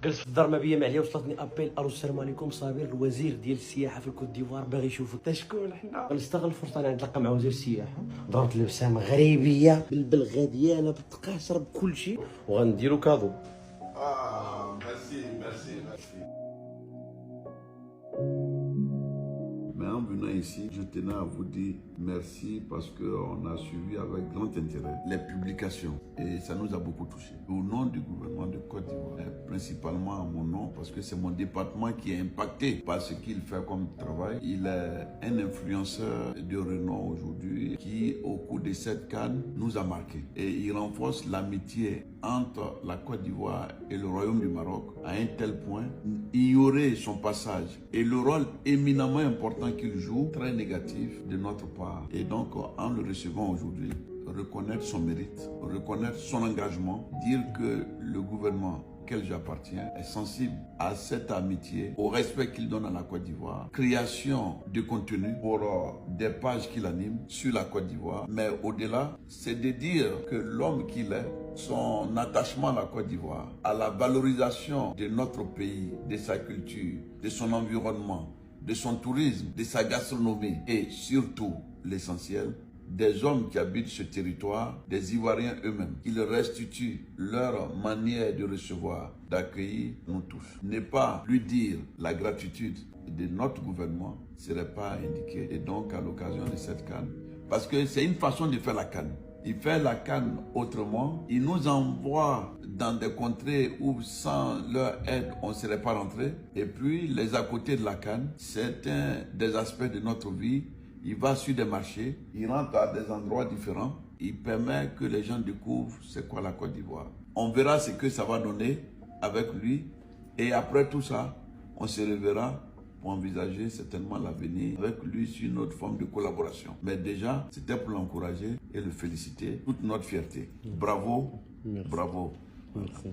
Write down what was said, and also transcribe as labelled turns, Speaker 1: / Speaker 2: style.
Speaker 1: جلست في الدار ما بيا ما عليا وصلتني ابيل الو السلام عليكم صابر الوزير ديال السياحه في الكوت ديفوار باغي يشوفك انت شكون حنا نستغل الفرصه انا نتلاقى مع وزير السياحه ضربت لبسه مغربيه بالبلغه ديالها بالتقاشر بكل شيء وغنديرو كادو
Speaker 2: Merci. Mais en venant ici, je tenais à vous dire merci parce qu'on a suivi avec grand intérêt les publications et ça nous a beaucoup touché. Au nom du gouvernement de Côte d'Ivoire, principalement à mon nom parce que c'est mon département qui est impacté par ce qu'il fait comme travail. Il est un influenceur de renom aujourd'hui qui, au cours de cette CAN, nous a marqué. Et il renforce l'amitié entre la Côte d'Ivoire et le Royaume du Maroc à un tel point, ignorer son passage et le rôle éminemment important qu'il joue, très négatif de notre part. Et donc, en le recevant aujourd'hui, reconnaître son mérite, reconnaître son engagement, dire que le gouvernement auquel j'appartiens est sensible à cette amitié, au respect qu'il donne à la Côte d'Ivoire, création de contenu pour des pages qu'il anime sur la Côte d'Ivoire. Mais au-delà, c'est de dire que l'homme qu'il est, son attachement à la Côte d'Ivoire, à la valorisation de notre pays, de sa culture, de son environnement, de son tourisme, de sa gastronomie et surtout l'essentiel, des hommes qui habitent ce territoire, des Ivoiriens eux-mêmes. Ils restituent leur manière de recevoir, d'accueillir nous tous. Ne pas lui dire la gratitude de notre gouvernement ne serait pas indiqué. Et donc, à l'occasion de cette CAN, parce que c'est une façon de faire la CAN. Il fait la CAN autrement. Il nous envoie dans des contrées où sans leur aide, on ne serait pas rentré. Et puis, les à côté de la CAN, c'est un des aspects de notre vie. Il va sur des marchés, il rentre à des endroits différents, il permet que les gens découvrent c'est quoi la Côte d'Ivoire. On verra ce que ça va donner avec lui et après tout ça, on se reverra pour envisager certainement l'avenir avec lui sur une autre forme de collaboration. Mais déjà, c'était pour l'encourager et le féliciter, toute notre fierté. Bravo,
Speaker 1: Merci.
Speaker 2: bravo.
Speaker 1: Merci.